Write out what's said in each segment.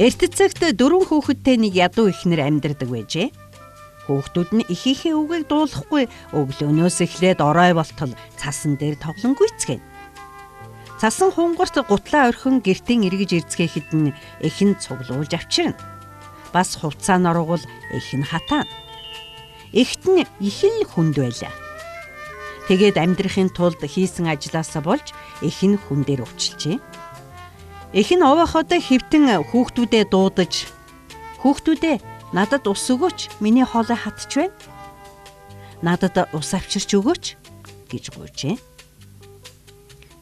Эрт цагт 4 хүүхэдтэй нэг ядуу эхнэр амьдардаг байжээ. Хүүхдүүд нь ихийнхээ үгийг дуулахгүй өглөөнөөс эхлээд орой болтол цасан дээр тоглон гүйцгэн. Цасан хунгарт гутлаа орхин гертийн эргэж ирцгээхэд нь эхэн цуглуулж авчирна. Бас хувцаа нургуул эхэн хатаана. Эхт нь их л хүнд байлаа. Тэгээд амьдрахын тулд хийсэн ажлаасаа болж эхэн хүн дээр өвчлжээ. Эхэн овоохоодоо хэвтэн хүүхдүүдэд дуудаж "Хүүхдүүдээ надад ус өгөөч, миний хоолой хатж байна. Надад ус авчирч өгөөч" гэж гуйжээ.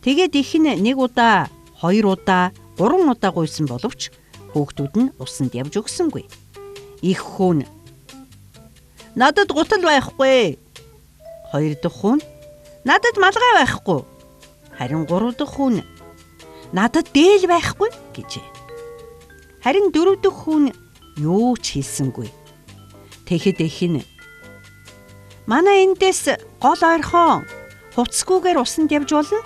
Тэгээд эхэн 1 удаа, 2 удаа, 3 удаа гуйсан боловч хүүхдүүд нь усанд явж өгсөнгүй. Их хүн "Надад гутал байхгүй." 2 дахь хүн "Надад малгай байхгүй." Харин 3 дахь хүн "Надад дээл байхгүй" гэжээ. Харин 4 дахь хүн юу ч хэлсэнгүй. Тэгэхэд эхэн "Манай эндээс гол ойрхон хувцсгүйгээр усанд явж болно.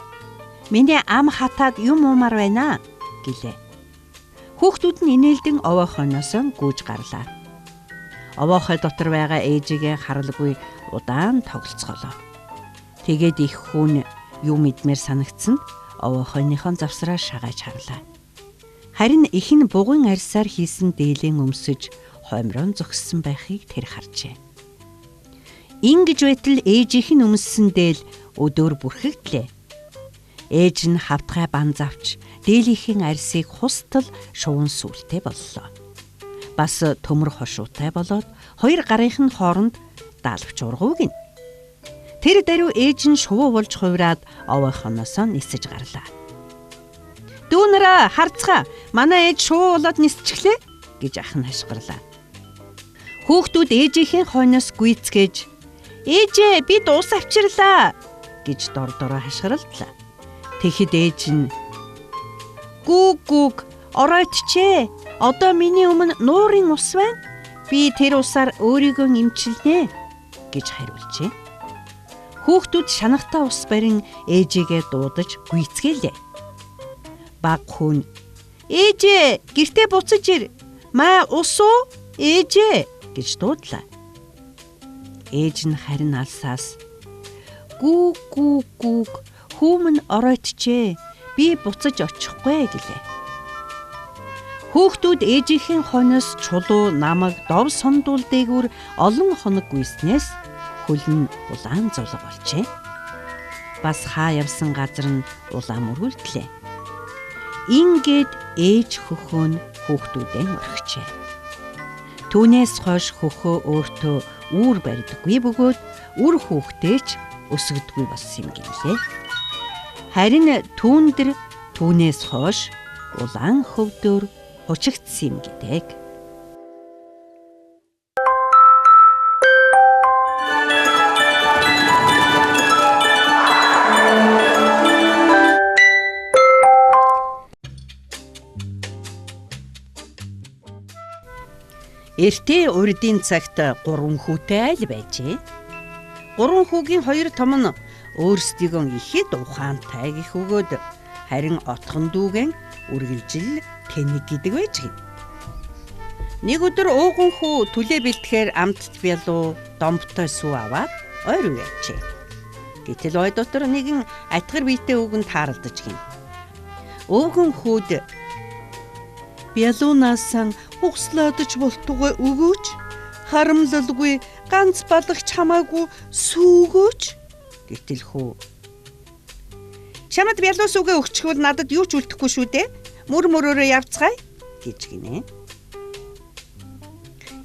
Миний ам хатаад юм уумаар байна" гэлээ. Хүүхдүүд нь инээлдэн овоохоноос гүйж гарлаа. Овоохой дотор байгаа ээжигээ харалгүй удаан тоглоцголоо. Тэгээд их хүн юу мэдмээр санагдсанд овоохойныхон завсраа шагааж харлаа. Харин эхэн бугын арьсаар хийсэн дээлэн өмсөж хоймрон зогссон байхыг тэр харжээ. Ингэж байтал ээжийнх нь өмссөн дээл өдөр бүрхэгдлээ. Ээж нь хавтгай банз авч дээлийнхэн арьсыг хустал шуван сүлтэй боллоо. Бас төмөр хошуутай болоод 2 гарын хооронд даалвч ургууг нь. Тэр даруй ээж нь шувуу болж хувраад овоохоноос нисэж гарлаа. "Дүүнараа харцгаа, манай ээж шувуу болоод нисчихлээ" гэж ах нь хашгирлаа. Хүүхдүүд ээжийнхээ хойноос гүйцгээж "Ээжээ, би ус авчирлаа" гэж дор дороо хашгирлаа. Тэгэхэд ээж нь "Гүүг, оройдчээ. Одоо миний өмнө нуурын ус байна. Би тэр усаар өөрийгөө эмчилнэ" гэж хариулжээ. Хүүхдүүд шанахтаа ус барин ээжигээ дуудаж гүйцгээлээ. Баг хүн "Ээжээ, гэртээ буцаж ир. Маа ус уу? Ээжээ" гэж дуудлаа. Ээж нь харин алсаас "Гүүг, хүмүн оройтчээ. Би буцаж очихгүй" гэлээ. Хүүхдүүд ээжийнхээ хойноос чулуу, намаг, дов сондуул дээгүүр олон хоног гүйснээс хөл нь улаан зулга болжээ. Бас хаа явсан газар нь улаан мөргөлдлээ. Ингээд ээж хөхөө нь хүүхдүүдээ орхижээ. Түүнээс хойш хөхөө өөртөө үүр барьдаггүй бөгөөд үр хүүхдээч өсгдөггүй болсон юм гэлээ. Харин түүндэр түүнээс хойш улаан хөвдөр хучигдсан юм гэдэг. Эртээ урдын цагт 3 хүүтэй айл байжээ. 3 хүүгийн 2 том нь өөрсдийгөө ихэд ухаантай гэх өгөөд харин отхон дүүгэн үргэлжил тэнэг гэдэг байж гин. Нэг өдөр ууган хүү түлээ бэлтгэхээр амтд бялуу домбтой сүү аваад ойр явжээ. Гэтэл ой дотор нэгэн атгар биетэй өвгөн тааралдаж гин. Ууган хүүд "Бялуунаас угслаадаж болтугай өгөөч. Харамлалгүй ганц балах чамаагүй сүүгөөч" гэтэл хүү "Чамд бялуу сүгээ өгчихвөл надад юу ч үлдэхгүй шүү дээ. Мөрөөрөө явцгаая" гэж гинэ.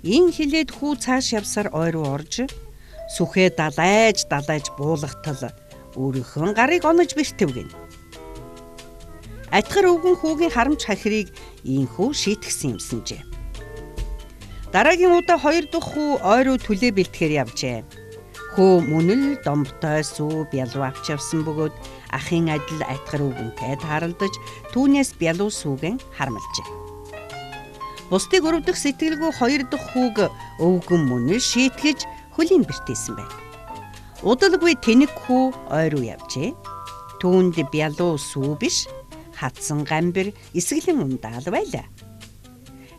Ин хилээд хүү цааш явсаар ой руу орж сүхээ далайж буулгатал өөрийнхөө гарыг онож бэртвгэн. Атгар өвгөн хүүгийн харамч хахирыг ийхүү шийтгсэн юмсанжээ. Дараагийн удаа 2 дахь хүү ой руу түлээ бэлтгэхээр явжээ. Хүү мөн л домбтой сүү бялуу авч явсан бөгөөд ахын адил атгар өвгөнтэй тааралдаж түүнээс бялуу сүүгэн хармалжээ. Бусдыг өрөвдөх сэтгэлгүй 2 дахь хүүг өвгөн мөн л шийтгэж хөлийн бэртээсэн байна. Удалгүй тэнэг хүү ой руу явжээ. Түүнд бялуу сүү биш, хатсан гамбир эсгэлэн ундаал байлаа.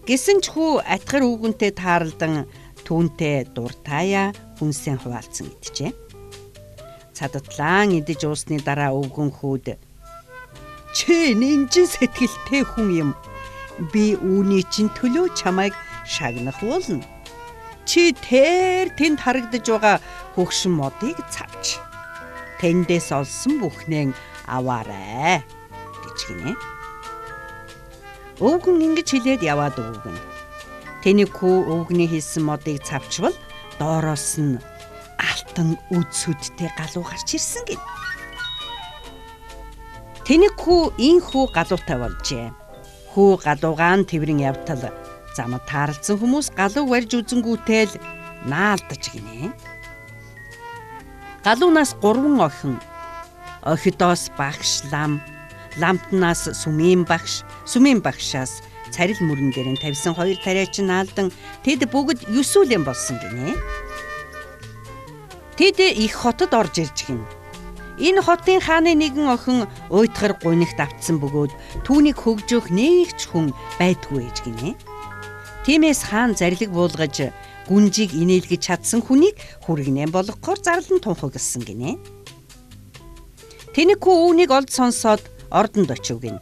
Гэсэн ч хүү атгар өвгөнтэй тааралдан түүнтэй дуртаяа хүнсээ хуваалцсан гэджээ. Цадатлаан идэж уусны дараа өвгөн хүүд "Чи нинжин сэтгэлтэй хүн юм. Би үүний чинь төлөө чамайг шагнах болно. Чи тэнд харагдаж байгаа хөгшин модыг цавч. Тэндээс олсон бүхнээ аваарай" гэж гинэ. Өвгөн ингэж хэлээд яваад өвгөн. Тэнийхүү өвгний хийсэн модыг цавчвал доороос нь алтан үдсүдтэй галуу гарч ирсэн гин. Тэнийхүү инхүү галуутай болжээ. Хүү галуугаан тэврэн явтал замд тааралцсан хүмүүс галуу барьж үзэнгүүтэл наалдаж гинэ. Галуунаас 3 охин, охидоос багш ламтнаас сүмийн багшаас царил мөрөн дээр нь тавьсан 2 тариачин наалдан тэд бүгд 9 үлэн болсон гинэ. Тэд их хотод орж ирж гин. Энэ хотын хааны нэгэн охин уйтгар гунигт автсан бөгөөд түүнийг хөгжөөх нэг ч хүн байдгүй ээж гинэ. Тиймээс хаан зарлиг буулгаж гүнжийг инээлгэж чадсан хүнийг хүргэнэ болгохоор зарлан тунхагласан гинэ. Тэнийхүү үүнийг олд сонсоод ордонд очив гин.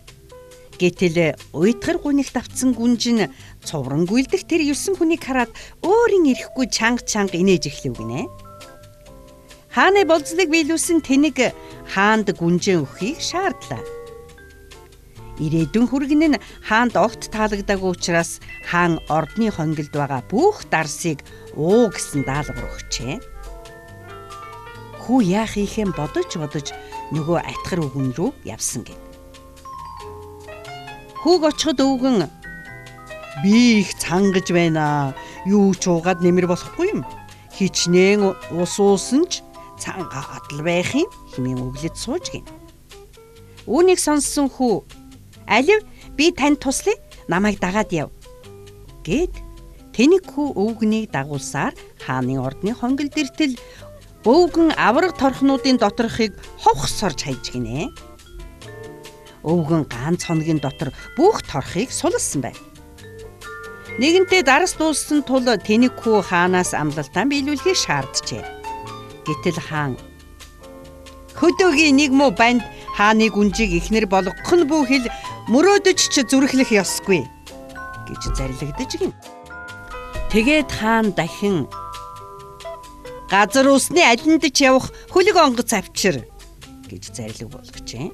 Гэтэл уйтгар гунигт автсан гүнж нь цувран гүйлдэх тэр 9 хүнийг хараад өөрийн ирэхгүй чанга инээж эхлэв гинэ. Хааны болзлыг биелүүлсэн тэнийг хаанд гүнжээ өгөхийг шаардлаа. Ирээдүйн хүргэн нь хаанд огт таалагдаагүй учраас хаан ордны хонгилд байгаа бүх дарсыг гэсэн даалгавар өгчээ. Хүү яах ийхээ бодож нөгөө атгар өвгөн рүү явсан гин. Хүүг очиход өвгөн "Би их цангаж байна. Юу ч уугаад нэмэр болохгүй юм. Хичнээн уусан ч цангаа адал байх юм" хэмээн өглөж сууж гин. Үүнийг сонссон хүү "Алив, би танд туслая. Намайг дагаад яв" гэд тэнийхүү өвгнийг дагуулсаар хааны ордны хонгил дэртэл өвгөн авраг торхнуудын доторхыг ховхсорж хайж гинэ. Өвгөн ганц хоногийн дотор бүх торхыг сулсан байна. Нэгэнтээ дарс дууссан тул тэнийхүү хаанаас амлалтаа биелүүлэхийг шаарджээ. Гэтэл хаан "Хөдөөгийн нэг муу банд хааны гүнжийг ихнэр болгох нь бүхэл мөрөөдөж ч зүрхлэх ёсгүй" гэж зарлагдаж гин. Тэгээд хаан дахин "Газар усны алинд ч явах хөлөг онгоц авчир" гэж зарлиг болгожээ.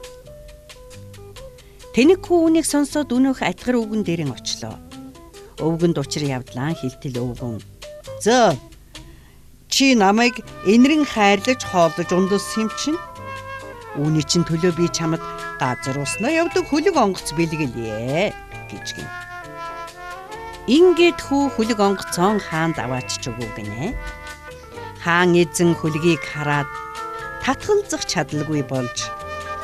Тэнийхүү үнийг сонсоод өнөөх атгар өвгөн дээрэн очлоо. Өвгөнд учир явдлаа хилтэл өвгөн "Зөө, чи намайг энэрэн хайрлаж хооллож ундуулсан юм чинь. Үүний чинь төлөө би чамд газар уснаа явдаг хөлөг онгоц бэлгэлье" гэж гин. Ингээд хүү хөлөг онгоцон хаанд аваачч өгөө гинэ. Хаан эзэн хөлгийг хараад татгалзах чадалгүй болж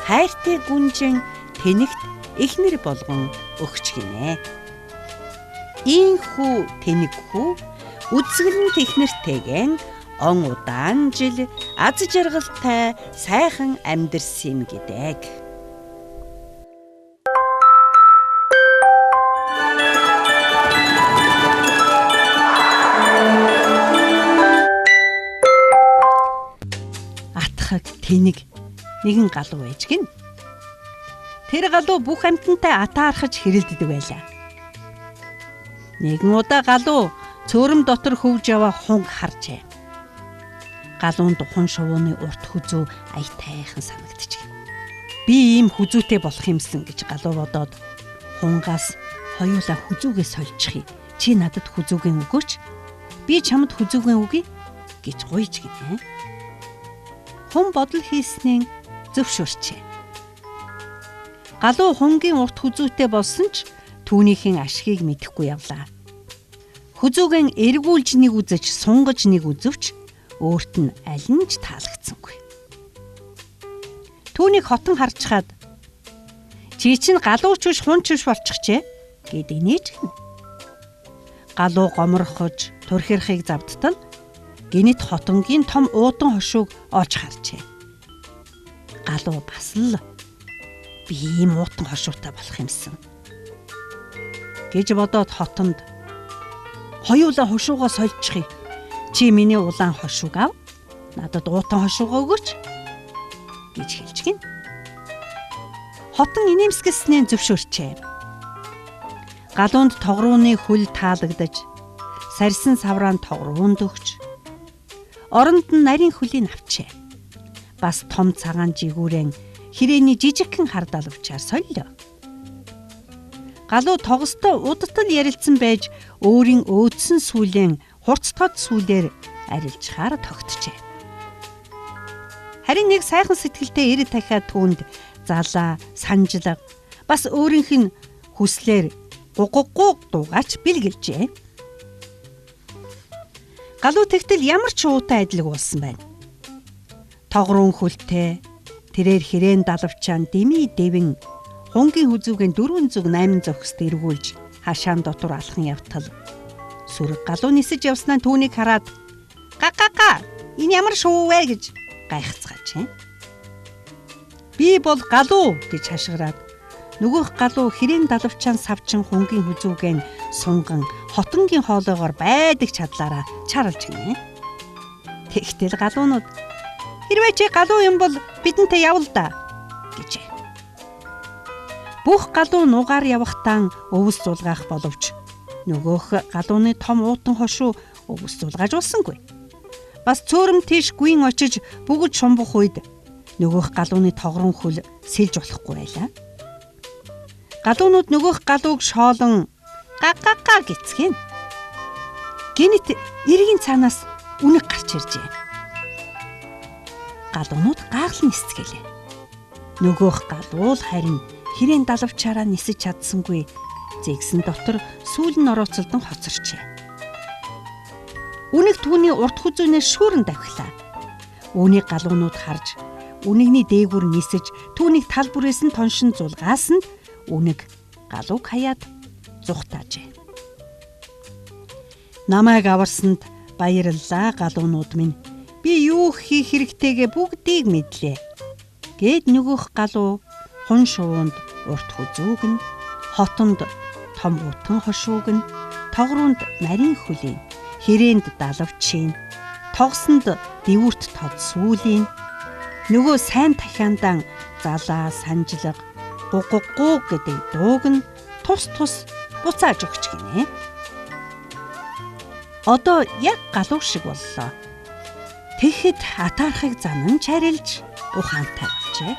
хайртай гүнжин тэнэгт эхнэр болгон өгч гинэ. Ийхүү тэнэгхүү үзэсгэлэн технэртэйгэн он удаан жил аз жаргалтай сайхан амьдэрсэн юм гэдэг. Атхаг тэнэг нэгэн галуу байж гин. Тэр галуу бүх амьтантай атаархаж хэрэлддэг байлаа. Нэгэн удаа галуу цөөрөм дотор хөвж яваа хунг харжээ. Галуун духан шувууны урт хүзүү аятайхан санагдчих. Би ийм хүзүүтэй болох юмсан гэж галуу бодоод хунгаас хоёулаа хүзүүгээ сольчих. Чи надад хүзүүгээ өгөөч. Би чамд хүзүүгээ өгье гэж гуйж гинэ. Хүн бодол хийснээ зөвшөөрчээ. Галуу хунгийн урт хүзүүтэй болсон ч түүнийхэн ашгийг мэдэхгүй явлаа. Хүзүүгэн эргүүлж нэг үзэж, сунгаж нэг үзвч өөрт нь аль нь ч таалагдсангүй. Түүнийг хотон харчхаад "Чи чинь галууч биш хунч биш болчихжээ" гэд инээж гин. Галуу гомрохож турхирахыг завдтал гинэт хотонгийн том уудан хошууг олж харжээ. Галуу бас л "Би ийм уутан хошуутай болох юмсан" гэж бодоод хотонд хоёулаа хошуугаа сольчихъя. Чи миний улаан хошууг ав. Надад уутан хошуугаа өгөөч гэж хэлж гин. Хотон инээмсэглэснээ зөвшөөрчээ. Галуунд тогрууны хөл таалагдаж, сарьсан савраан тогруунд өгч, оронд нь нарийн хөлийг авчээ. Бас том цагаан жигүүрэн hirээний жижигхэн хардалвчаар солио. Галуу тогстой удтал ярилцсан байж өөрийн өөдсөн сүлэн хурц тод сүлээр арилжахаар тогтжээ. Харин нэг сайхан сэтгэлтэй ир дахиад түүнд залаа, санжлага бас өөрийнх нь хүслээр гуггуу дуугаач бэлгэлжээ. Галуу тэгтэл ямар ч уутай адилг болсон байна. Тогруун хөлтэй тэрээр hiрээн далавчаан дими дэвэн хонгийн хүзүүгийн 408 зохист эргүүлж хашаан дотор алхан явтал сүрэг галуу нисэж явснаа түүнийг хараад га энэ ямар шуу вэ гэж гайхацгаажээ. Би бол галуу гэж хашгираад нөгөөх галуу hiрээн далавчаан савчин хонгийн хүзүүгэн сунган хотонгийн хоолойгоор байдаг чадлаараа чаралж гинэ. Тэгтэл галуунууд хэрвээ чи галуу юм бол бидэнтэй явал да гэжээ. Бүх галуу нугаар явахтаа өвс зулгаах боловч нөгөөх галууны том уутан хошуу өвс зулгааж болсонгүй. Бас цөөрөм тийш гүйн очиж бүгд шумбах үед нөгөөх галууны тогрон хөл сэлж болохгүй байлаа. Галуунууд нөгөөх галууг шоолон га гэцгэн. Гэнэт эргийн цаанаас үнэг гарч иржээ. Галуунууд гайхал нисцгэлээ. Нөгөөх галуул харин hiрээн далавчаараа нисэж чадсангүй зэгсэн дотор сүүл нь орооцолдон хоцорчээ. Үнэг түүний урт хүзүүнээс шүүрэн давхилаа. Үүнийг галуунууд харж үнэгний дээгүр нисэж түүнийг тал бүрээс нь тоншин зулгаасанд үнэг галууг хаяад зүхтаажээ. Намайг аварсанд баярлалаа галуунууд минь. Би юу хийх хэрэгтэйгээ бүгдийг мэдлээ. Гэд нөгөөх галуу хун шувуунд урт хүзүүг нь, хотонд том утан хошууг нь, тогруунд нарийн хөлийн, hirээнд далавчийн, тогсонд дэвүрт тод сүүлийн, нөгөө сайн дахиандан залаа, санжлага, гуггуу гэдэг дууг нь тус буцааж өгч гинэ. Одоо яг галуу шиг боллоо. Тэгэхэд атаархыг занан чарилж ухаантай болжээ.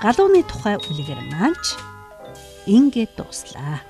Галууны тухай үлгэр маань ч ингээд дуслаа.